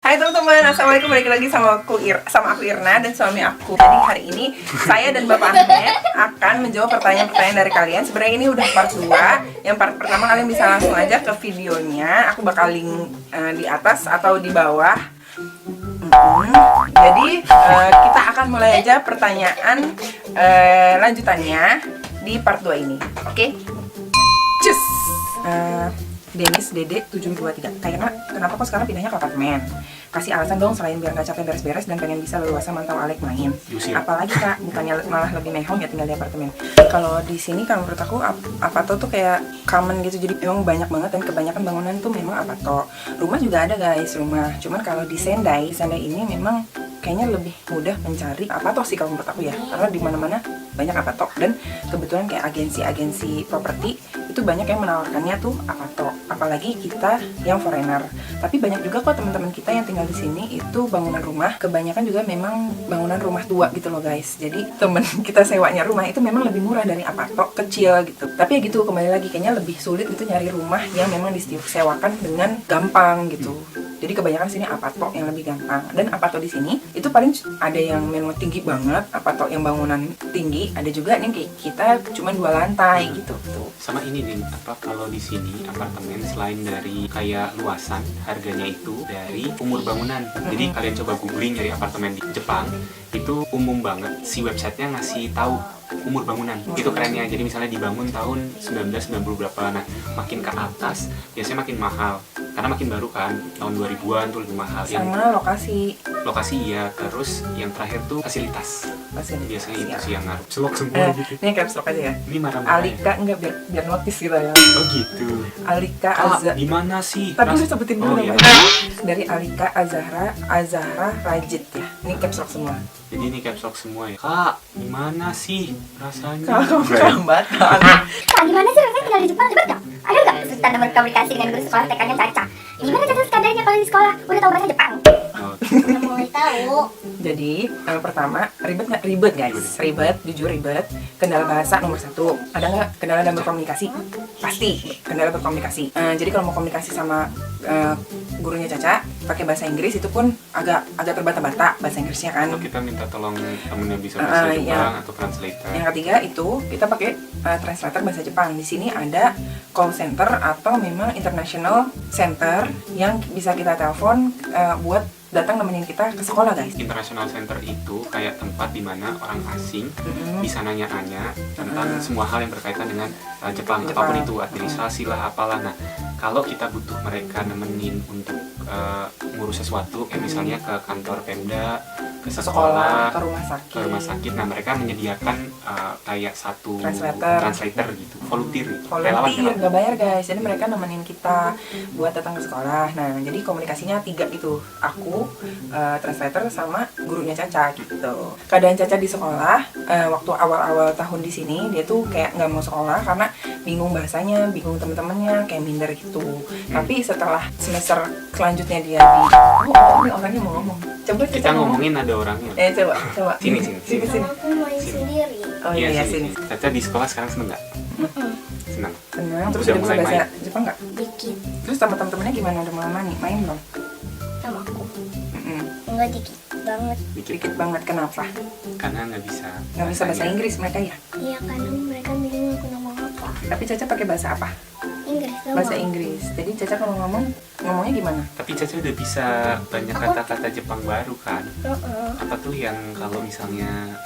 Hai teman-teman, assalamualaikum, balik lagi sama aku Irna dan suami aku. Jadi hari ini saya dan Bapak Ahmed akan menjawab pertanyaan-pertanyaan dari kalian. Sebenarnya ini udah part 2. Yang part pertama kalian bisa langsung aja ke videonya. Aku bakal link di atas atau di bawah. Jadi kita akan mulai aja pertanyaan lanjutannya di part 2 ini. Oke? Cus. Denis Dede 723. Kenapa kok sekarang pindahnya ke apartemen? Kasih alasan dong selain biar gak capek beres-beres dan pengen bisa leluasa mantau Alek main. Apalagi Kak, bukannya malah lebih mehong ya tinggal di apartemen. Kalau di sini kalau menurut aku apato tuh kayak common gitu. Jadi memang banyak banget dan kebanyakan bangunan tuh memang apato. Rumah juga ada guys, rumah. Cuman kalau di Sendai ini memang kayaknya lebih mudah mencari apato sih kalau menurut aku ya. Karena di mana-mana banyak apato dan kebetulan kayak agensi-agensi properti itu banyak yang menawarkannya tuh apato. Apalagi kita yang foreigner. Tapi banyak juga kok teman-teman kita yang tinggal di sini itu bangunan rumah. Kebanyakan juga memang bangunan rumah tua gitu loh guys. Jadi temen kita sewanya rumah itu memang lebih murah dari apato kecil gitu. Tapi ya gitu, kembali lagi kayaknya lebih sulit itu nyari rumah yang memang disewakan dengan gampang gitu. Jadi kebanyakan sini apato yang lebih gampang. Dan apato di sini itu paling ada yang memang tinggi banget, apato yang bangunan tinggi, ada juga yang kayak kita cuma 2 lantai gitu. Sama ini nih, kalau di sini apartemen selain dari kayak luasan, harganya itu dari umur bangunan. Jadi kalian coba googling nyari apartemen di Jepang, itu umum banget si websitenya ngasih tahu umur bangunan. Itu kerennya. Jadi misalnya dibangun tahun 1990 berapa. Nah, makin ke atas biasanya makin mahal. Karena makin baru kan, tahun 2000-an tuh lebih mahal. Sama Lokasi ya, terus yang terakhir tuh fasilitas. Biasanya itu sih yang ngaruh. Selok semua gitu. Ini caps lock aja ya. Ini marah-marah. Alika enggak biar notice gitu ya. Oh gitu. Alika Azahra. Gimana sih? Tapi udah sebutin dulu iya. Dari Alika Azahra Rajit ya. Ini caps lock semua. Jadi ini caps lock semua ya. Kak, gimana sih rasanya? Kalau gambar. Kak, gimana sih rasanya tinggal di Jepang? Ribet gak? Ada gak kesulitan berkomunikasi dengan guru sekolah TK-nya Caca? Gimana Caca kadarnya kalau di sekolah? Udah tau bahasa Jepang? Udah mulai tahu. Jadi pertama, ribet guys. Ribet, jujur ribet. Kendala bahasa nomor 1. Ada nggak kendala dalam berkomunikasi? Pasti kendala berkomunikasi. Jadi kalau mau komunikasi sama gurunya Caca pakai bahasa Inggris itu pun agak terbata-bata bahasa Inggrisnya kan. Atau kita minta tolong temen yang bisa bahasa Jepang atau translator. Yang ketiga itu kita pakai translator bahasa Jepang. Di sini ada call center atau memang international center yang bisa kita telepon buat datang nemenin kita ke sekolah guys. International Center itu kayak tempat di mana orang asing bisa nanya-nanya tentang semua hal yang berkaitan dengan Jepang. Apapun itu, administrasi lah, apalah. Nah, kalau kita butuh mereka nemenin untuk ngurus sesuatu, misalnya ke kantor Pemda, ke sekolah, ke rumah sakit. Nah, mereka menyediakan kayak satu translator gitu, volunteer nggak bayar guys. Jadi mereka nemenin kita buat datang ke sekolah. Nah, jadi komunikasinya 3 gitu. Aku, translator sama gurunya Caca gitu. Keadaan Caca di sekolah waktu awal-awal tahun di sini dia tuh kayak nggak mau sekolah karena bingung bahasanya, bingung teman-temannya, kayak minder gitu. Tapi setelah semester selanjutnya dia ini orangnya mau ngomong. Coba kita ngomongin ada orangnya. Coba. Sini. Aku main sendiri. Oh iya sini. Caca di sekolah sekarang seneng nggak? Seneng. Terus udah bisa bahasa Jepang nggak? Dikit. Terus sama teman-temannya gimana, udah mau main belum? Sama aku. Enggak dikit banget. Dikit banget, kenapa? Karena nggak bisa bahasa Inggris mereka ya? Iya, karena mereka bingung aku ngomong apa. Tapi Caca pakai bahasa apa? Inggris doang. Bahasa Inggris. Jadi Caca kalau ngomongnya gimana? Tapi Caca udah bisa banyak kata-kata Jepang baru kan? Apa tuh yang kalau misalnya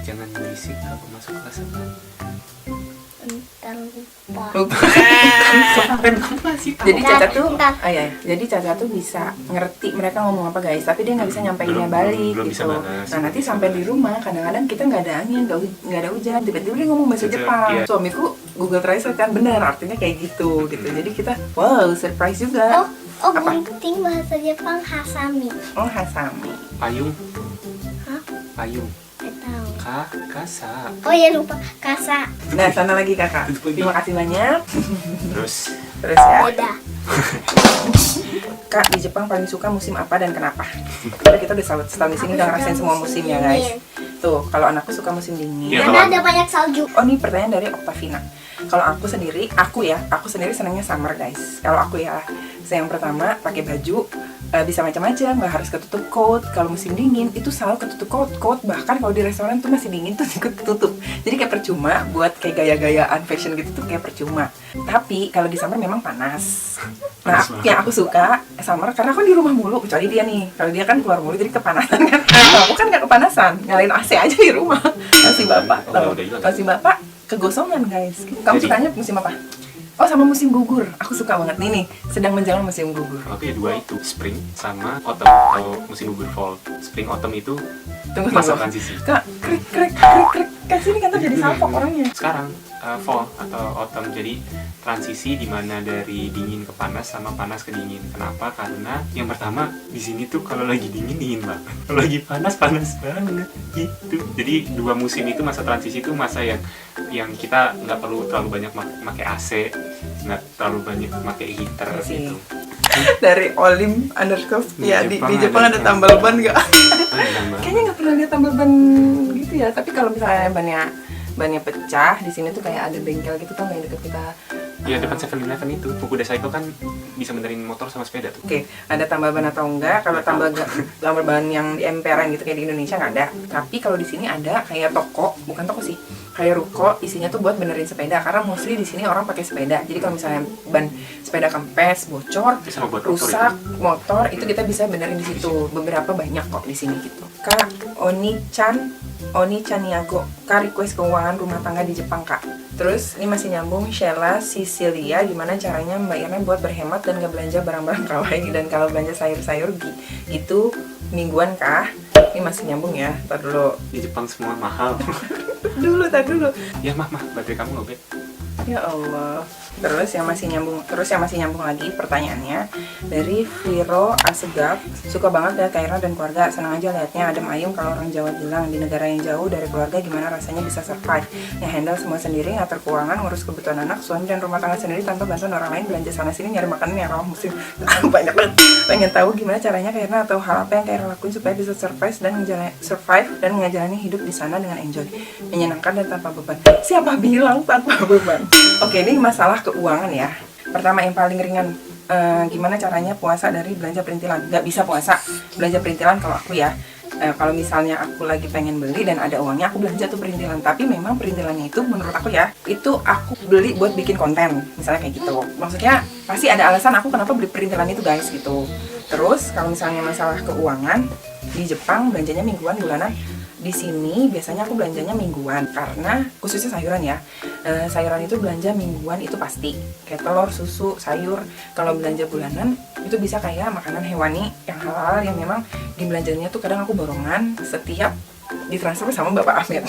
jangan berisik kalau masuk kelas apa? Lupa. Jadi Caca tuh, jadi Caca tuh bisa ngerti mereka ngomong apa guys, tapi dia nggak bisa nyampeinnya balik gitu. Nah nanti sampai di rumah kadang-kadang kita nggak ada angin, nggak ada hujan, tiba-tiba dia ngomong bahasa Jepang. Suamiku Google Translate kan bener artinya kayak gitu. Jadi kita wow surprise juga. Oh gunting bahasa Jepang hasami. Oh hasami. Payung. Hah? Payung. Tahu. Kasa. Oh ya lupa, kasa. Nah sana lagi kakak. Terima kasih banyak. Terus ya. Beda. Kak, di Jepang paling suka musim apa dan kenapa? Kita udah setahun di sini udah ngerasain semua musim ya guys. Tuh, kalau anakku suka musim dingin. Karena ada banyak salju. Oh, ini pertanyaan dari Octavina. Kalau aku sendiri senangnya summer guys. Kalau aku ya, yang pertama pakai baju bisa macam-macam, nggak harus ketutup coat. Kalau musim dingin itu selalu ketutup coat, bahkan kalau di restoran tuh masih dingin tuh ketutup. Jadi kayak percuma buat kayak gaya-gayaan fashion gitu tuh kayak percuma. Tapi kalau di summer memang panas. Nah, yang aku suka summer karena aku di rumah mulu, kecuali dia nih. Kalau dia kan keluar mulu jadi kepanasan kan. Aku kan nggak kepanasan, nyalain AC aja di rumah. Masih bapak, masih bapak kegosongan guys. Kamu sukanya musim apa? Oh, sama musim gugur. Aku suka banget nih, sedang menjelang musim gugur. Oke, dua itu, spring sama autumn atau musim gugur fall. Spring autumn itu masa transisi. Kak, krik. Kan sini kan jadi salpok orangnya. Sekarang fall atau autumn, jadi transisi dimana dari dingin ke panas sama panas ke dingin. Kenapa? Karena yang pertama di sini tuh kalau lagi dingin banget, kalau lagi panas banget gitu. Jadi dua musim itu masa transisi itu masa yang kita nggak perlu terlalu banyak pakai AC, nggak terlalu banyak pakai heater gitu. Dari Olim _, di Jepang ada tambal ban nggak? Kayaknya nggak pernah lihat tambal ban gitu ya. Tapi kalau misalnya bannya pecah, di sini tuh kayak ada bengkel gitu kan yang deket kita. Iya, depan 7-Eleven itu, Fukuda Cycle kan bisa benerin motor sama sepeda tuh. Oke, ada tambal ban atau enggak? Kalau tambal ban yang di emperan gitu kayak di Indonesia nggak ada. Tapi kalau di sini ada kayak toko, bukan toko sih, kayak ruko, isinya tuh buat benerin sepeda. Karena mostly di sini orang pakai sepeda. Jadi kalau misalnya ban sepeda kempes, bocor, rusak, motor itu kita bisa benerin di situ. Beberapa banyak kok di sini gitu. Kak, Oni-chan Yago, Kak request keuangan rumah tangga di Jepang Kak. Terus ini masih nyambung Sheila Sicilia, gimana caranya Mbak Irna buat berhemat dan gak belanja barang-barang kawaii, dan kalau belanja sayur-sayur gitu mingguan kah? Ini masih nyambung ya, tar dulu. Di Jepang semua mahal. tar dulu. Ya mah, baterai kamu lobet. Ya Allah. Terus yang masih nyambung lagi pertanyaannya dari Viro Asegaf, suka banget lihat Kak Irna dan keluarga, senang aja liatnya adem ayem. Kalau orang Jawa bilang di negara yang jauh dari keluarga gimana rasanya bisa survive, handle semua sendiri, ngatur keuangan, ngurus kebutuhan anak, suami dan rumah tangga sendiri tanpa bantuan orang lain, belanja sana sini, nyari makanan yang ramah musim. Banyak banget. Pengen tahu gimana caranya Kak Irna atau hal apa yang Kak Irna lakuin supaya bisa survive dan menjalani hidup di sana dengan enjoy, menyenangkan dan tanpa beban. Siapa bilang tanpa beban? Oke, ini masalah keuangan ya. Pertama yang paling ringan, gimana caranya puasa dari belanja perintilan? Gak bisa puasa belanja perintilan kalau aku ya. Kalau misalnya aku lagi pengen beli dan ada uangnya, aku belanja tuh perintilan. Tapi memang perintilannya itu menurut aku ya, itu aku beli buat bikin konten, misalnya kayak gitu. Maksudnya pasti ada alasan aku kenapa beli perintilan itu guys gitu. Terus kalau misalnya masalah keuangan, di Jepang belanjanya mingguan, bulanan. Di sini biasanya aku belanjanya mingguan karena khususnya sayuran ya. Sayuran itu belanja mingguan itu pasti. Kayak telur, susu, sayur. Kalau belanja bulanan itu bisa kayak makanan hewani yang halal yang memang dibelanjanya tuh kadang aku borongan setiap ditransfer sama Bapak Ahmed.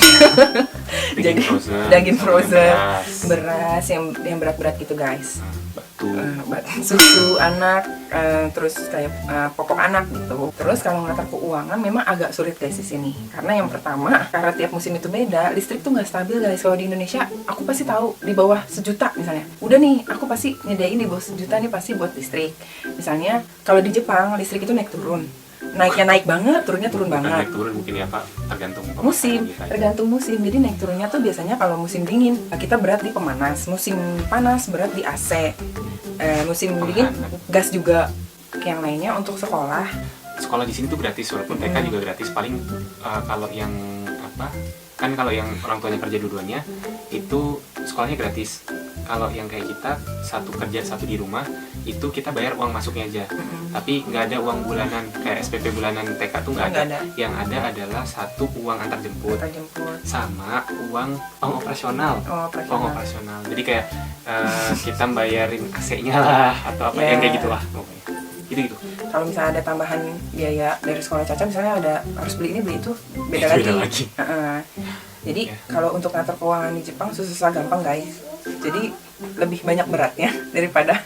Jadi daging frozen, beras yang berat-berat gitu guys. Susu anak, terus kayak popok anak gitu. Terus kalau ngatur keuangan memang agak sulit guys di sini. Karena yang pertama, karena tiap musim itu beda, listrik tuh nggak stabil guys. Kalau di Indonesia, aku pasti tahu di bawah 1 juta misalnya. Udah nih, aku pasti nyediain di bawah 1 juta nih pasti buat listrik. Misalnya kalau di Jepang listrik itu naik turun. Naiknya naik banget, turunnya turun banget. Naik turun mungkin ya Pak, tergantung musim. Jadi naik turunnya tuh biasanya kalau musim dingin kita berat di pemanas, musim panas berat di AC, musim dingin gas juga. Yang lainnya untuk sekolah di sini tuh gratis, walaupun TK juga gratis. Paling kalau yang kalau yang orang tuanya kerja dua-duanya itu sekolahnya gratis. Kalau yang kayak kita, satu kerja satu di rumah, itu kita bayar uang masuknya aja. Tapi nggak ada uang bulanan kayak SPP bulanan TK tuh nggak ada. Yang ada adalah satu uang antar jemput sama uang operasional. Jadi kayak kita bayarin AC-nya lah atau apa yang kayak gitulah. Gitu. Kalau misalnya ada tambahan biaya dari sekolah Caca, misalnya harus beli ini beli itu, beda lagi. Jadi kalau untuk ngatur keuangan di Jepang susah gampang guys. Jadi lebih banyak beratnya daripada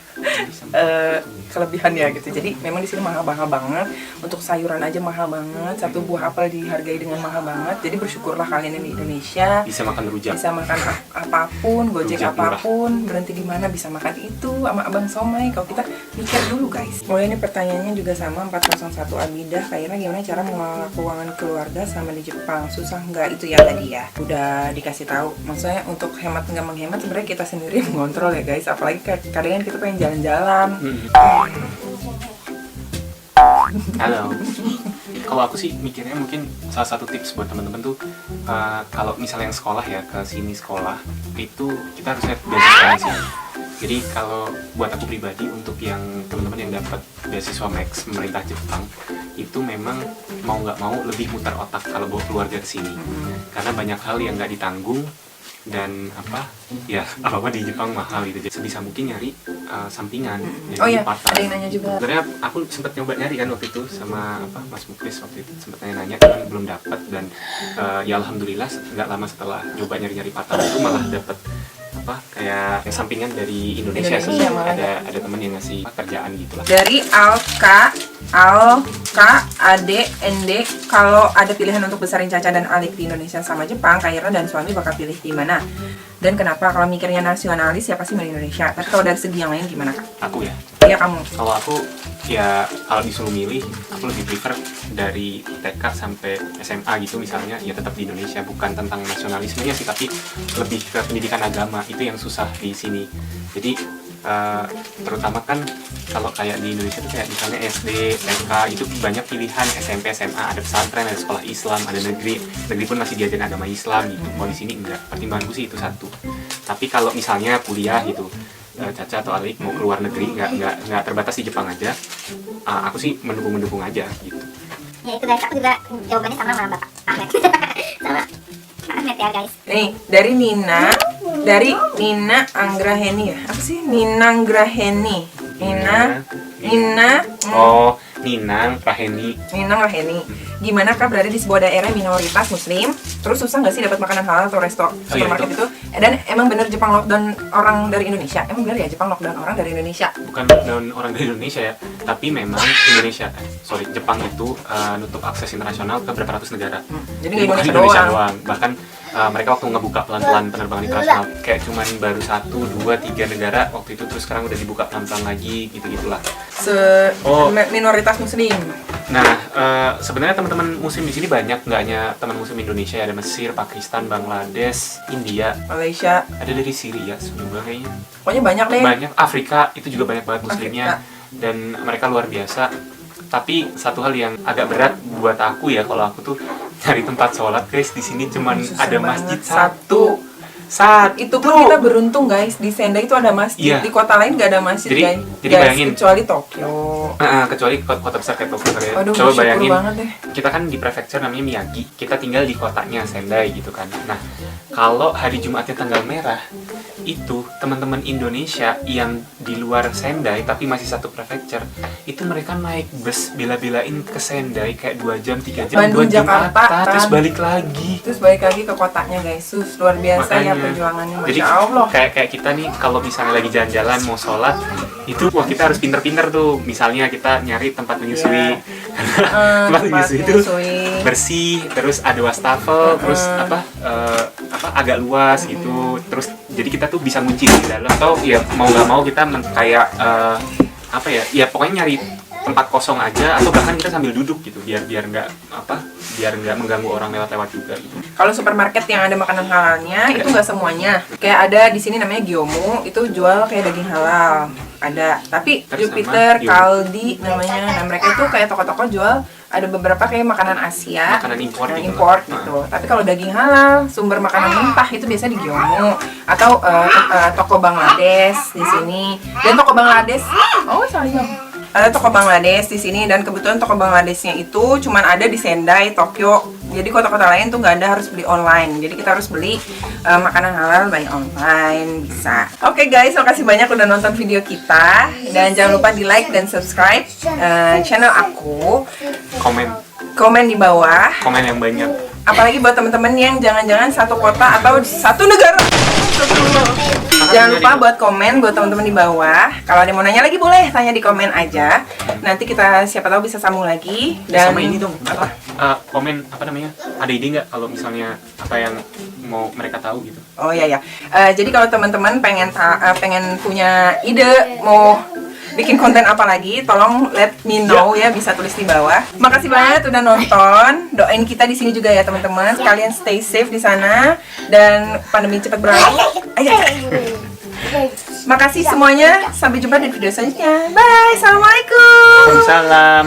kelebihannya gitu. Jadi memang di sini mahal banget. Untuk sayuran aja mahal banget. Satu buah apel dihargai dengan mahal banget. Jadi bersyukurlah kalian yang di Indonesia bisa makan rujak, bisa makan apapun, gojek apapun, berhenti di mana bisa makan itu sama abang somai. Kalau kita mikir dulu guys. Oh ini pertanyaannya juga sama 401 Abidah. Kayaknya gimana cara mengelola keuangan keluarga sama di Jepang? Susah nggak itu ya tadi ya? Udah dikasih tahu. Maksudnya untuk hemat nggak menghemat sebenarnya kita sendiri mengontrol ya guys. Apalagi kadang kita pengen jalan-jalan. Halo. Kalau aku sih mikirnya mungkin salah satu tips buat teman-teman tuh kalau misalnya yang sekolah ya ke sini sekolah itu kita harus lihat beasiswa sih. Jadi kalau buat aku pribadi untuk yang teman-teman yang dapat beasiswa Max pemerintah Jepang itu memang mau nggak mau lebih mutar otak kalau bawa keluarga ke sini karena banyak hal yang nggak ditanggung dan apa di Jepang mahal gitu. Jadi sebisa mungkin nyari sampingan. Oh iya, ada yang nanya juga. Sebenarnya aku sempat nyoba nyari kan waktu itu sama Mas Muklis waktu itu sempat nanya kan belum dapat dan ya alhamdulillah nggak lama setelah nyoba nyari-nyari part-time itu malah dapat kayak sampingan dari Indonesia sih. Ada teman yang ngasih kerjaan gitu lah. Dari Alka Ade ND, kalau ada pilihan untuk besarin Caca dan Alik di Indonesia sama Jepang, Kak Ira dan suami bakal pilih di mana? Dan kenapa? Kalau mikirnya nasionalis siapa sih di Indonesia? Tapi kalau dari segi yang lain gimana, Kak? Aku ya. Iya, kamu. Kalau aku ya kalau disuruh milih, aku lebih prefer dari TK sampai SMA gitu misalnya ya tetap di Indonesia, bukan tentang nasionalismenya sih tapi lebih ke pendidikan agama itu yang susah di sini. Jadi terutama kan kalau kayak di Indonesia tuh kayak misalnya SD, TK itu banyak pilihan, SMP, SMA ada pesantren, ada sekolah Islam, ada negeri pun masih diajarin agama Islam gitu. Kalau di sini enggak, pertimbanganku sih itu satu. Tapi kalau misalnya kuliah gitu, Caca atau Alik mau keluar negeri nggak terbatas di Jepang aja, aku sih mendukung aja gitu. Ya itu guys, aku juga jawabannya sama Bapak Ahmed. Sama Ahmed ya guys. Nih, dari Nina Anggraheni ya. Apa sih? Ninanggraheni. Ninang Raheni. Gimana Kak berada di sebuah daerah minoritas muslim? Terus susah nggak sih dapat makanan halal atau supermarket itu? Dan emang bener Jepang lockdown orang dari Indonesia? Emang bener ya Jepang lockdown orang dari Indonesia? Bukan lockdown orang dari Indonesia ya, tapi memang Jepang itu nutup akses internasional ke berapa ratus negara. Jadi bukan Indonesia doang. Bahkan mereka waktu ngebuka pelan-pelan penerbangan internasional kayak cuman baru 1, 2, 3 negara waktu itu, terus sekarang udah dibuka pelan-pelan lagi gitu-gitulah. Minoritas muslim. Nah, sebenarnya teman-teman muslim di sini banyak, nggak hanya teman muslim Indonesia ya, ada Mesir, Pakistan, Bangladesh, India, Malaysia, ada dari Syria juga kayaknya. Pokoknya banyak deh. Banyak, Afrika itu juga banyak banget muslimnya dan mereka luar biasa. Tapi satu hal yang agak berat buat aku ya, kalau aku tuh cari tempat sholat guys, di sini cuman ada masjid satu. Itu pun kita beruntung guys, di Sendai itu ada masjid, di kota lain nggak ada masjid guys. Jadi bayangin, kecuali Tokyo. Kecuali kota besar kayak Tokyo. Waduh, coba bayangin, deh. Kita kan di prefektur namanya Miyagi, kita tinggal di kotanya Sendai gitu kan. Nah, kalau hari Jumatnya tanggal merah, itu teman-teman Indonesia yang di luar Sendai tapi masih satu prefektur, itu mereka naik bus bela-belain ke Sendai kayak 2 jam, 3 jam Bandung, buat Jakarta, Jumatan, terus balik lagi. ke kotanya guys. Luar biasa. Makanya, ya perjuangannya, Masya jadi Allah. kayak kita nih kalau misalnya lagi jalan-jalan mau sholat itu kita harus pinter-pinter tuh, misalnya kita nyari tempat menyusui. Tempat menyusui itu bersih, terus ada wastafel, terus agak luas gitu, terus jadi kita tuh bisa ngunci di dalam, atau ya mau nggak mau kita kayak pokoknya nyari tempat kosong aja, atau bahkan kita sambil duduk gitu biar nggak mengganggu orang lewat juga gitu. Kalau supermarket yang ada makanan halalnya itu nggak semuanya. Kayak ada di sini namanya Gyomu, itu jual kayak daging halal. Ada. Tapi Jupiter, Kaldi namanya. Nah, mereka itu kayak toko-toko jual ada beberapa kayak makanan Asia, makanan import gitu. Tapi kalau daging halal, sumber makanan mentah itu biasa di Gyomu atau toko Bangladesh di sini. Dan toko Bangladesh, ada toko Bangladesh di sini, dan kebetulan toko Bangladeshnya itu cuman ada di Sendai, Tokyo. Jadi kota-kota lain tuh nggak ada, harus beli online. Jadi kita harus beli makanan halal by online bisa. Oke guys, makasih banyak udah nonton video kita, dan jangan lupa di like dan subscribe channel aku. Komen di bawah. Komen yang banyak. Apalagi buat teman-teman yang jangan-jangan satu kota atau satu negara. Jangan lupa buat komen buat teman-teman di bawah. Kalau ada yang mau nanya lagi boleh tanya di komen aja. Nanti kita siapa tahu bisa sambung lagi. Dan sama ini dong, komen ada ide nggak kalau misalnya apa yang mau mereka tahu gitu? Oh iya ya. Jadi kalau teman-teman pengen punya ide mau bikin konten apa lagi, tolong let me know ya, bisa tulis di bawah. Makasih banget udah nonton. Doain kita di sini juga ya teman-teman. Kalian stay safe di sana dan pandemi cepat berlalu. Makasih semuanya. Sampai jumpa di video selanjutnya. Bye. Assalamualaikum. Waalaikumsalam.